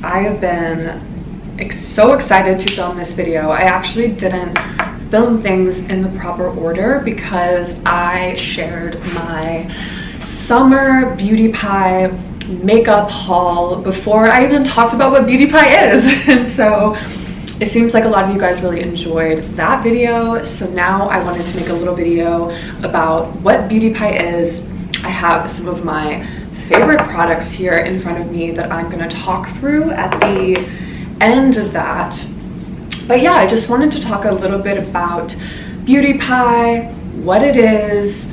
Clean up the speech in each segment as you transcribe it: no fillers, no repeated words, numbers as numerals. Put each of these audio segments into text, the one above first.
I have been so excited to film this video. I actually didn't film things in the proper order because I shared my summer beauty pie makeup haul before I even talked about what beauty pie is. And so it seems like a lot of you guys really enjoyed that video. So now I wanted to make a little video about what beauty pie is. I have some of my favorite products here in front of me that I'm going to talk through at the end of that. But yeah, I just wanted to talk a little bit about beauty pie, what it is,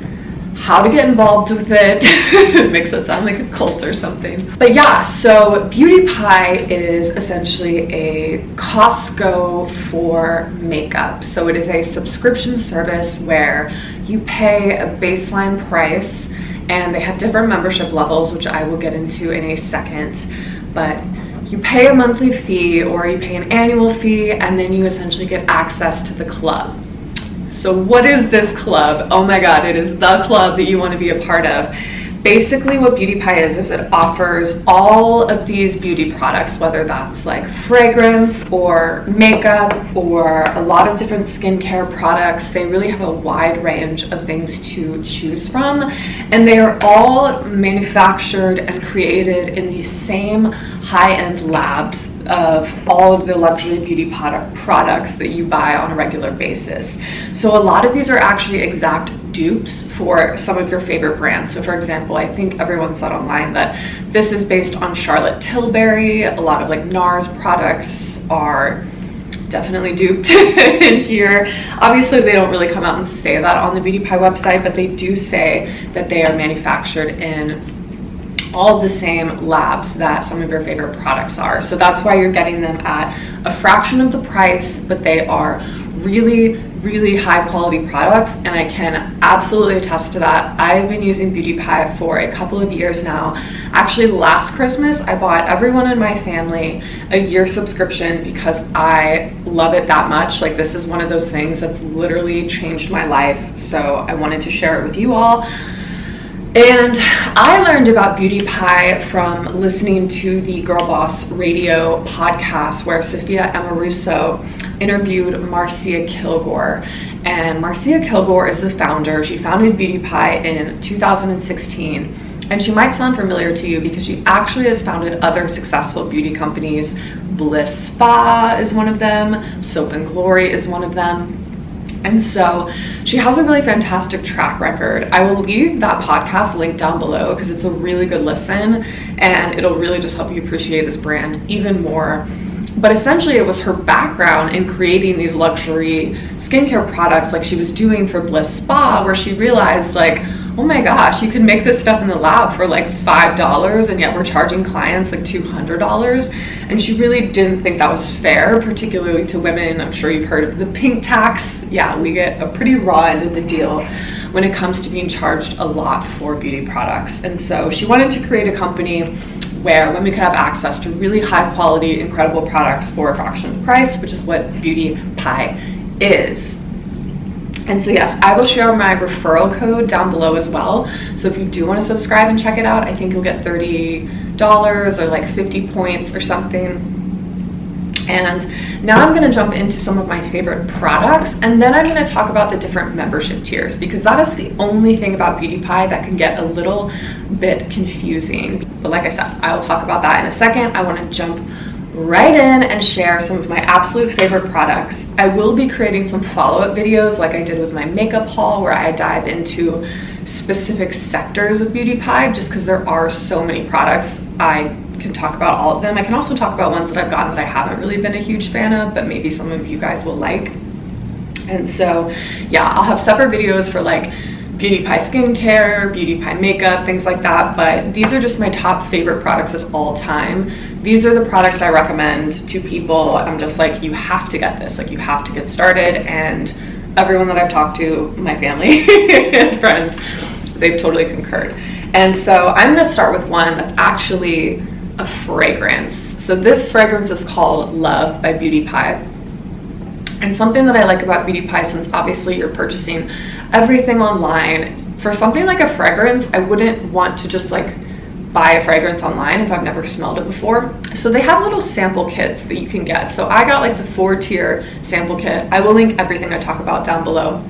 how to get involved with it. It makes it sound like a cult or something. But yeah, so beauty pie is essentially a Costco for makeup. So it is a subscription service where you pay a baseline price, and they have different membership levels, which I will get into in a second. But you pay a monthly fee or you pay an annual fee, and then you essentially get access to the club. So what is this club? Oh my God, it is the club that you want to be a part of. Basically what beauty pie is it offers all of these beauty products, whether that's like fragrance or makeup or a lot of different skincare products. They really have a wide range of things to choose from, and they are all manufactured and created in the same high-end labs of all of the luxury beauty products that you buy on a regular basis. So a lot of these are actually exact dupes for some of your favorite brands. So for example, I think everyone said online that this is based on Charlotte Tilbury. A lot of like NARS products are definitely duped in here. Obviously they don't really come out and say that on the Beauty Pie website, but they do say that they are manufactured in all the same labs that some of your favorite products are. So that's why you're getting them at a fraction of the price, but they are really high quality products, and I can absolutely attest to that. I've been using Beauty Pie for a couple of years now. Actually, last Christmas, I bought everyone in my family a year subscription because I love it that much. Like, this is one of those things that's literally changed my life, so I wanted to share it with you all. And I learned about Beauty Pie from listening to the Girl Boss Radio podcast where Sophia Amoruso interviewed Marcia Kilgore. And Marcia Kilgore is the founder. She founded Beauty Pie in 2016. And she might sound familiar to you because she actually has founded other successful beauty companies. Bliss Spa is one of them. Soap and Glory is one of them. And so she has a really fantastic track record. I will leave that podcast linked down below because it's a really good listen and it'll really just help you appreciate this brand even more. But essentially it was her background in creating these luxury skincare products like she was doing for Bliss Spa, where she realized like, oh my gosh, you can make this stuff in the lab for like $5 and yet we're charging clients like $200. And she really didn't think that was fair, particularly to women. I'm sure you've heard of the pink tax. Yeah, we get a pretty raw end of the deal when it comes to being charged a lot for beauty products. And so she wanted to create a company where women could have access to really high quality, incredible products for a fraction of the price, which is what Beauty Pie is. And so yes, I will share my referral code down below as well. So if you do want to subscribe and check it out, I think you'll get $30 or like 50 points or something. And now I'm going to jump into some of my favorite products, and then I'm going to talk about the different membership tiers, because that is the only thing about Beauty Pie that can get a little bit confusing. But like I said, I will talk about that in a second. I want to jump right in and share some of my absolute favorite products. I will be creating some follow-up videos like I did with my makeup haul, where I dive into specific sectors of Beauty Pie, just because there are so many products. I can talk about all of them. I can also talk about ones that I've gotten that I haven't really been a huge fan of, but maybe some of you guys will like. And so yeah, I'll have separate videos for like Beauty Pie skincare, Beauty Pie makeup, things like that, but these are just my top favorite products of all time. These are the products I recommend to people. I'm just like, you have to get this, like you have to get started. And everyone that I've talked to, my family and friends, they've totally concurred. And so I'm gonna start with one that's actually a fragrance. So this fragrance is called Love by Beauty Pie. And something that I like about Beauty Pie, since obviously you're purchasing everything online, for something like a fragrance, I wouldn't want to just like buy a fragrance online if I've never smelled it before. So they have little sample kits that you can get. So I got like the 4-tier sample kit. I will link everything I talk about down below.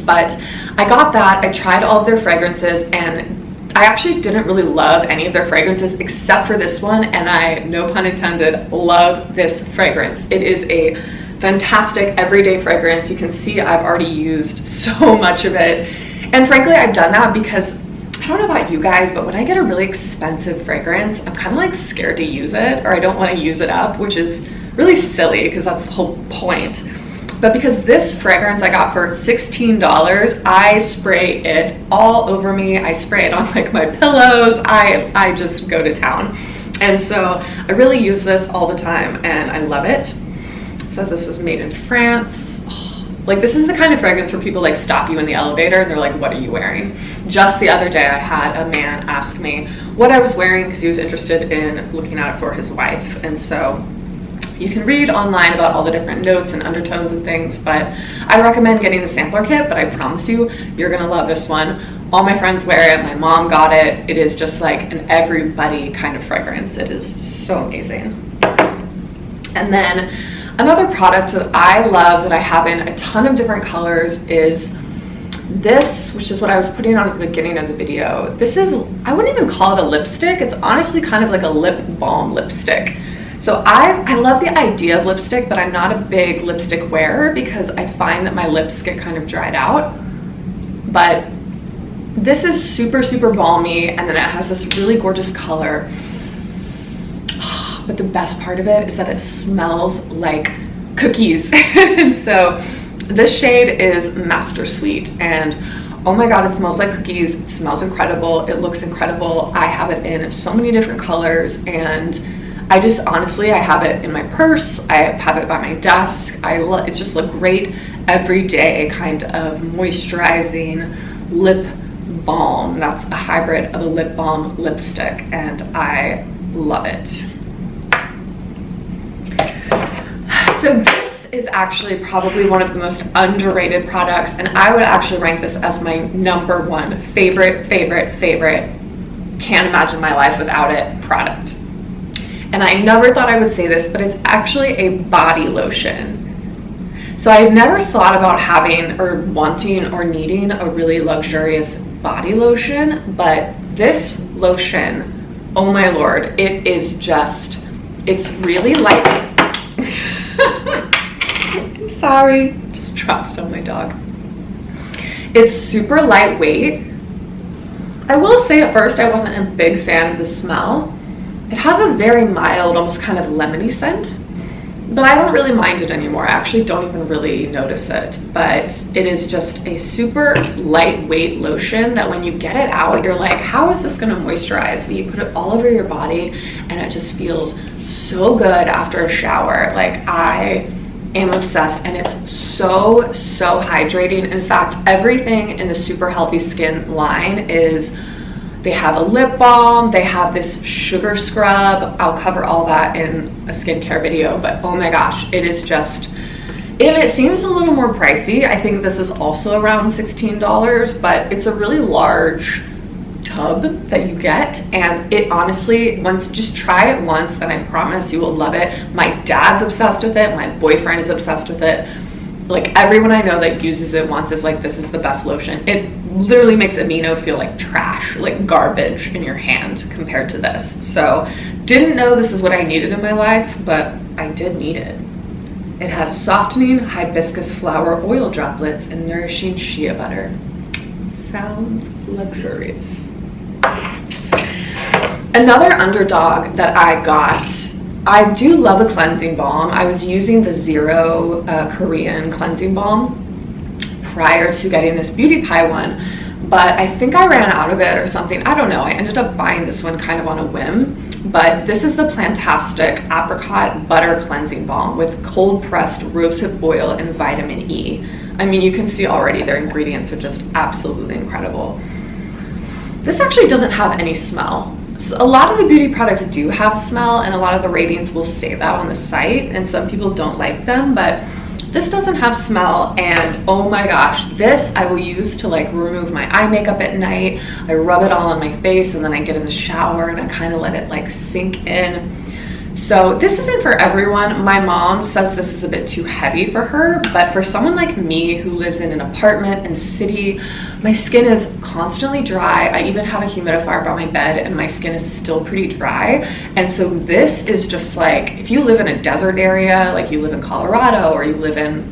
But I got that, I tried all of their fragrances, and I actually didn't really love any of their fragrances except for this one, and I, no pun intended, love this fragrance. It is a fantastic everyday fragrance. You can see I've already used so much of it. And frankly, I've done that because, I don't know about you guys, but when I get a really expensive fragrance, I'm kind of like scared to use it, or I don't want to use it up, which is really silly because that's the whole point. But because this fragrance I got for $16, I spray it all over me. I spray it on like my pillows. I just go to town. And so I really use this all the time, and I love it. It says this is made in France. Like, this is the kind of fragrance where people like stop you in the elevator and they're like, what are you wearing? Just the other day I had a man ask me what I was wearing because he was interested in looking at it for his wife. And so you can read online about all the different notes and undertones and things, but I recommend getting the sampler kit, but I promise you, you're gonna love this one. All my friends wear it, my mom got it. It is just like an everybody kind of fragrance. It is so amazing. And then another product that I love that I have in a ton of different colors is this, which is what I was putting on at the beginning of the video. This is, I wouldn't even call it a lipstick. It's honestly kind of like a lip balm lipstick. So I love the idea of lipstick, but I'm not a big lipstick wearer because I find that my lips get kind of dried out. But this is super, super balmy, and then it has this really gorgeous color. But the best part of it is that it smells like cookies. And so this shade is Master Sweet, and oh my god, it smells like cookies. It smells incredible. It looks incredible. I have it in so many different colors, and I just honestly, I have it in my purse. I have it by my desk. It just look great everyday kind of moisturizing lip balm. That's a hybrid of a lip balm lipstick, and I love it. So this is actually probably one of the most underrated products, and I would actually rank this as my #1 favorite, can't imagine my life without it product. And I never thought I would say this, but it's actually a body lotion. So I never thought about having or wanting or needing a really luxurious body lotion, but this lotion, oh my lord, it is just, it's really light. I'm sorry, just dropped it on my dog. It's super lightweight. I will say at first I wasn't a big fan of the smell. It has a very mild, almost kind of lemony scent, but I don't really mind it anymore. I actually don't even really notice it, but it is just a super lightweight lotion that when you get it out, you're like, how is this gonna moisturize? But you put it all over your body and it just feels so good after a shower. Like, I am obsessed, and it's so hydrating. In fact, everything in the Super Healthy Skin line is, they have a lip balm, they have this sugar scrub. I'll cover all that in a skincare video, but oh my gosh, it is just, and it seems a little more pricey. I think this is also around $16, but it's a really large tub that you get, and it honestly, just try it once and I promise you will love it. My dad's obsessed with it, my boyfriend is obsessed with it. Like, everyone I know that uses it once is like, this is the best lotion. It literally makes amino feel like trash, like garbage in your hand compared to this. So didn't know this is what I needed in my life, but I did need it. It has softening hibiscus flower oil droplets and nourishing shea butter. Sounds luxurious. Another underdog that I got, I do love a cleansing balm. I was using the Zero Korean cleansing balm prior to getting this Beauty Pie one, but I think I ran out of it or something. I don't know. I ended up buying this one kind of on a whim, but this is the Plantastic Apricot Butter Cleansing Balm with cold pressed rosehip oil and vitamin E. I mean, you can see already their ingredients are just absolutely incredible. This actually doesn't have any smell. A lot of the beauty products do have smell, and a lot of the ratings will say that on the site, and some people don't like them, but This doesn't have smell, and oh my gosh, this I will use to like remove my eye makeup at night. I rub it all on my face and then I get in the shower and I kind of let it like sink in. So this isn't for everyone. My mom says this is a bit too heavy for her, but for someone like me who lives in an apartment in the city, my skin is constantly dry. I even have a humidifier by my bed and my skin is still pretty dry. And so this is just like, if you live in a desert area, like you live in Colorado or you live in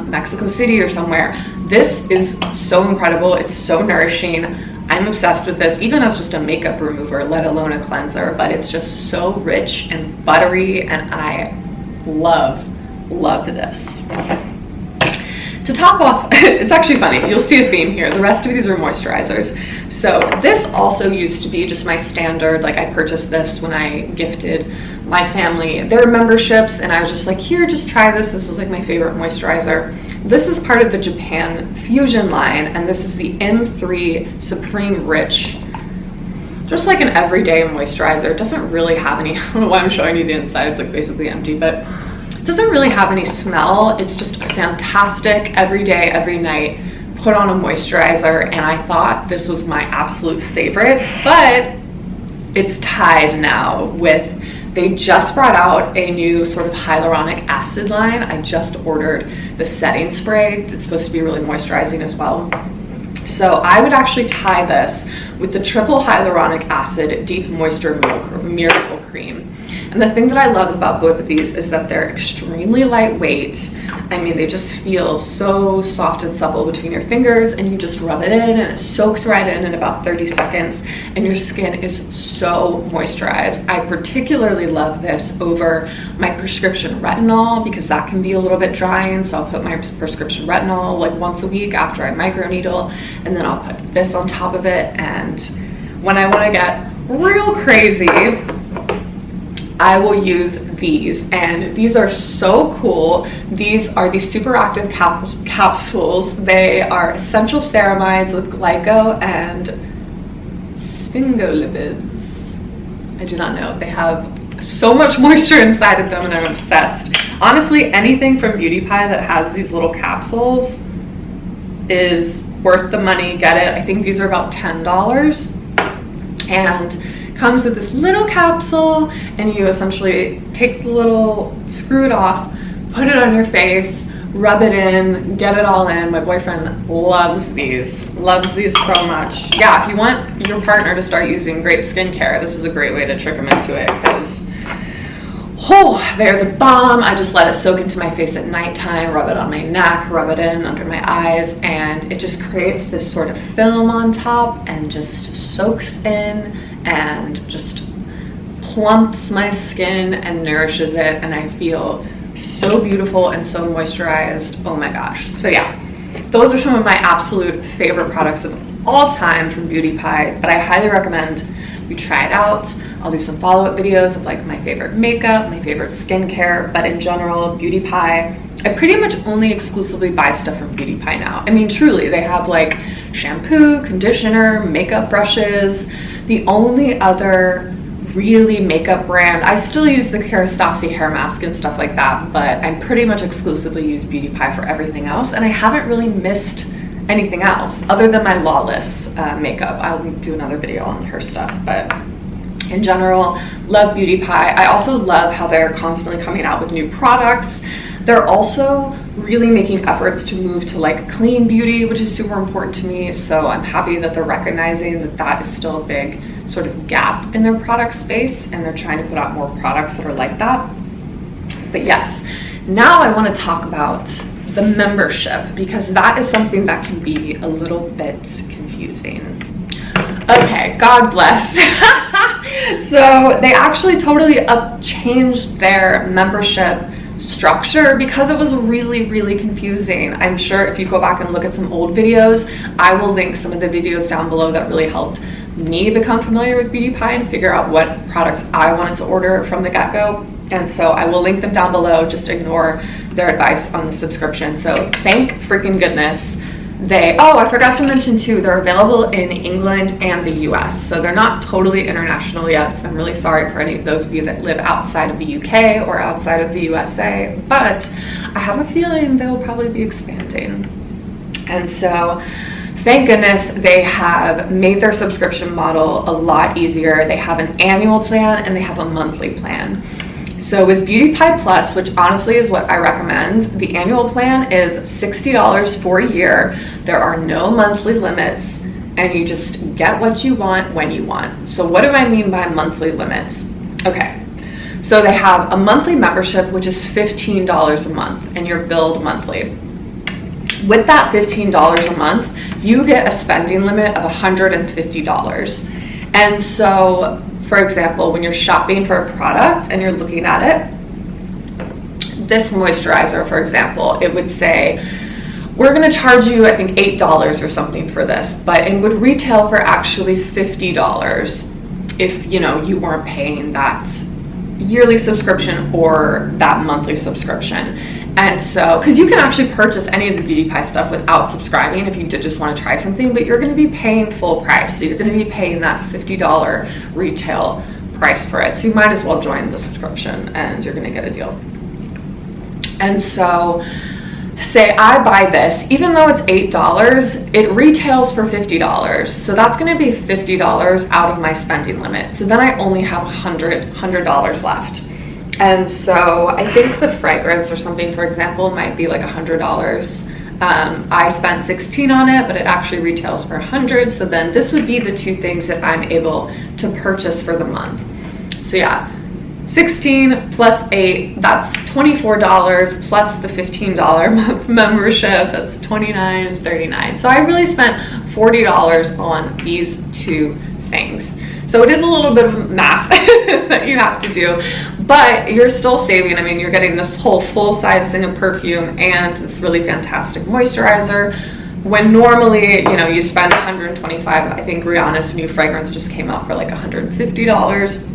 Mexico City or somewhere, this is so incredible. It's so nourishing. I'm obsessed with this, even as just a makeup remover, let alone a cleanser, but it's just so rich and buttery, and I loved this. To top off, it's actually funny, you'll see a theme here. The rest of these are moisturizers. So this also used to be just my standard, like I purchased this when I gifted my family their memberships, and I was just like, here, just try this. This is like my favorite moisturizer. This is part of the Japan Fusion line, and this is the M3 Supreme Rich. Just like an everyday moisturizer. It doesn't really have any, I don't know why I'm showing you the inside, it's like basically empty, but it doesn't really have any smell. It's just a fantastic everyday, every night, put on a moisturizer, and I thought this was my absolute favorite, but it's tied now with, they just brought out a new sort of hyaluronic acid line. I just ordered the setting spray. It's supposed to be really moisturizing as well. So I would actually tie this with the triple hyaluronic acid deep moisture miracle cream. And the thing that I love about both of these is that they're extremely lightweight. I mean, they just feel so soft and supple between your fingers, and you just rub it in and it soaks right in about 30 seconds, and your skin is so moisturized. I particularly love this over my prescription retinol because that can be a little bit drying, so I'll put my prescription retinol like once a week after I microneedle, and then I'll put this on top of it. And when I want to get real crazy, I will use these, and these are so cool. These are the super active capsules. They are essential ceramides with glyco and sphingolipids. I do not know. They have so much moisture inside of them, and I'm obsessed. Honestly, anything from Beauty Pie that has these little capsules is worth the money. Get it. I think these are about $10, and comes with this little capsule, and you essentially take the little, screw it off, put it on your face, rub it in, get it all in. My boyfriend loves these so much. Yeah, if you want your partner to start using great skincare, this is a great way to trick them into it, because they're the bomb. I just let it soak into my face at nighttime, rub it on my neck, rub it in under my eyes, and it just creates this sort of film on top and just soaks in and just plumps my skin and nourishes it, and I feel so beautiful and so moisturized. Oh my gosh. So yeah, those are some of my absolute favorite products of all time from Beauty Pie, but I highly recommend you try it out. I'll do some follow-up videos of like my favorite makeup, my favorite skincare, but in general, Beauty Pie, I pretty much only exclusively buy stuff from Beauty Pie now. I mean, truly, they have like shampoo, conditioner, makeup brushes. The only other really makeup brand, I still use the Kerastase hair mask and stuff like that, but I pretty much exclusively use Beauty Pie for everything else, and I haven't really missed anything else other than my Lawless makeup. I'll do another video on her stuff, but in general, love Beauty Pie. I also love how they're constantly coming out with new products. They're also really making efforts to move to like clean beauty, which is super important to me. So I'm happy that they're recognizing that that is still a big sort of gap in their product space, and they're trying to put out more products that are like that. But yes, now I want to talk about the membership, because that is something that can be a little bit confusing. Okay, God bless. So they actually totally changed their membership structure because it was really confusing. I'm sure if you go back and look at some old videos, I will link some of the videos down below that really helped me become familiar with Beauty Pie and figure out what products I wanted to order from the get-go. And so I will link them down below. Just ignore their advice on the subscription. So thank freaking goodness Oh, I forgot to mention too, they're available in England and the US. So they're not totally international yet. So I'm really sorry for any of those of you that live outside of the UK or outside of the USA, but I have a feeling they'll probably be expanding. And so thank goodness they have made their subscription model a lot easier. They have an annual plan and they have a monthly plan. So with Beauty Pie Plus, which honestly is what I recommend, the annual plan is $60 for a year. There are no monthly limits, and you just get what you want when you want. So what do I mean by monthly limits? Okay, so they have a monthly membership, which is $15 a month, and you're billed monthly. With that $15 a month, you get a spending limit of $150. And so, for example, when you're shopping for a product and you're looking at it, this moisturizer, for example, it would say, we're going to charge you, I think, $8 or something for this, but it would retail for actually $50 if, you know, you weren't paying that yearly subscription or that monthly subscription. And so, because you can actually purchase any of the Beauty Pie stuff without subscribing if you did just want to try something, but you're going to be paying full price. So you're going to be paying that $50 retail price for it. So you might as well join the subscription and you're going to get a deal. And so say I buy this, even though it's $8, it retails for $50. So that's going to be $50 out of my spending limit. So then I only have $100 left. And so I think the fragrance or something, for example, might be like $100. I spent $16 on it, but it actually retails for $100. So then this would be the two things that I'm able to purchase for the month. So yeah, 16 plus 8, that's $24 plus the $15 month membership, that's $29.39. So I really spent $40 on these two things. So it is a little bit of math that you have to do, but you're still saving. I mean, you're getting this whole full-size thing of perfume and this really fantastic moisturizer. When normally, you know, you spend $125, I think Rihanna's new fragrance just came out for like $150.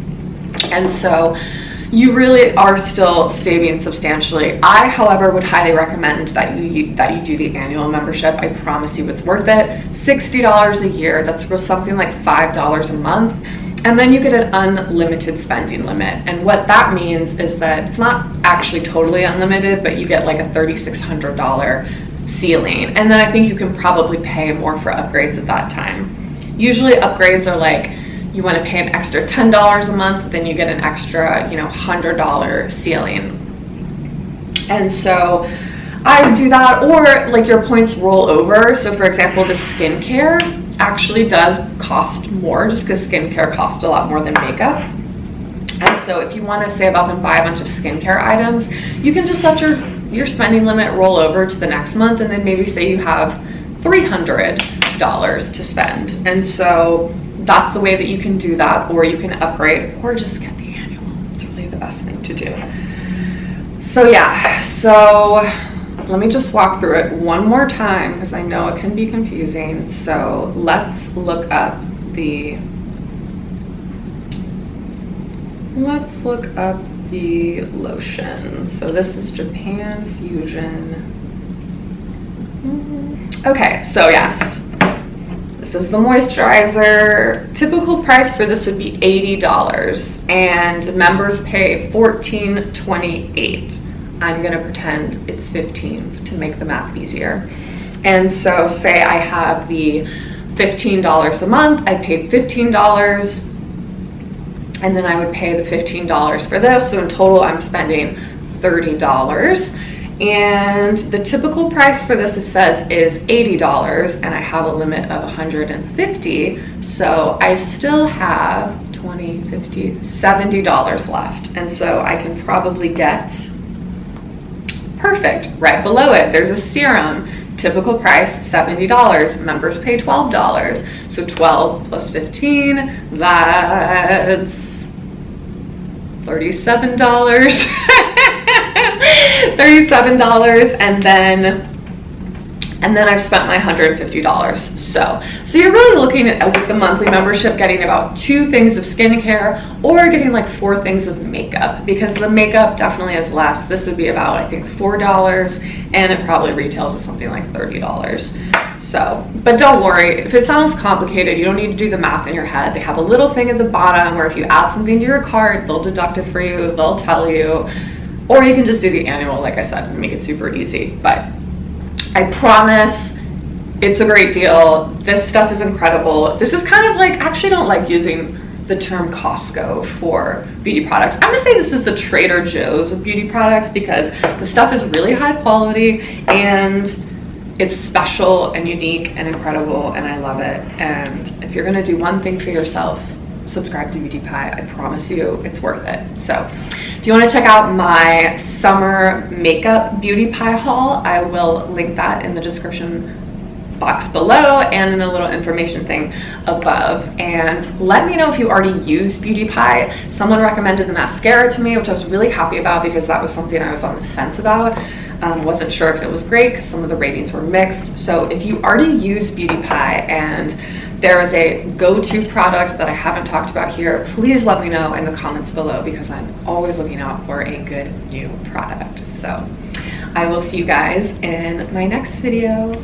And so you really are still saving substantially. I, however, would highly recommend that you do the annual membership. I promise you it's worth it. $60 a year, that's for something like $5 a month. And then you get an unlimited spending limit. And what that means is that it's not actually totally unlimited, but you get like a $3,600 ceiling. And then I think you can probably pay more for upgrades at that time. Usually upgrades are like, you want to pay an extra $10 a month, then you get an extra, you know, $100 ceiling. And so I would do that, or like your points roll over. So for example, the skincare actually does cost more just because skincare costs a lot more than makeup. And so if you want to save up and buy a bunch of skincare items, you can just let your spending limit roll over to the next month, and then maybe say you have $300 to spend. And so that's the way that you can do that, or you can upgrade, or just get the annual. It's really the best thing to do. So yeah, so let me just walk through it one more time because I know it can be confusing. So let's look up the lotion. So this is Japan Fusion. Okay, so yes. This is the moisturizer. Typical price for this would be $80 and members pay $14.28. I'm gonna pretend it's $15 to make the math easier. And so say I have the $15 a month, I paid $15 and then I would pay the $15 for this. So in total I'm spending $30. And the typical price for this, it says, is $80, and I have a limit of $150. So I still have $20, $50, $70 left. And so I can probably get, perfect, right below it, there's a serum. Typical price, $70. Members pay $12. So 12 plus 15, that's $37. $37, and then And then I've spent my $150. So you're really looking at, with the monthly membership, getting about 2 things of skincare or getting like 4 things of makeup, because the makeup definitely is less. This would be about, I think, $4, and it probably retails at something like $30. So, but don't worry, if it sounds complicated, you don't need to do the math in your head. They have a little thing at the bottom where if you add something to your cart, they'll deduct it for you, they'll tell you, or you can just do the annual, like I said, and make it super easy. But I promise it's a great deal. This stuff is incredible. This is kind of like, I actually don't like using the term Costco for beauty products. I'm gonna say this is the Trader Joe's of beauty products, because the stuff is really high quality and it's special and unique and incredible, and I love it. And if you're gonna do one thing for yourself, subscribe to Beauty Pie. I promise you it's worth it. So if you want to check out my summer makeup Beauty Pie haul, I will link that in the description box below and in a little information thing above. And let me know if you already use Beauty Pie. Someone recommended the mascara to me, which I was really happy about, because that was something I was on the fence about. Wasn't sure if it was great because some of the ratings were mixed. So if you already use Beauty Pie and there is a go-to product that I haven't talked about here, please let me know in the comments below, because I'm always looking out for a good new product. So I will see you guys in my next video.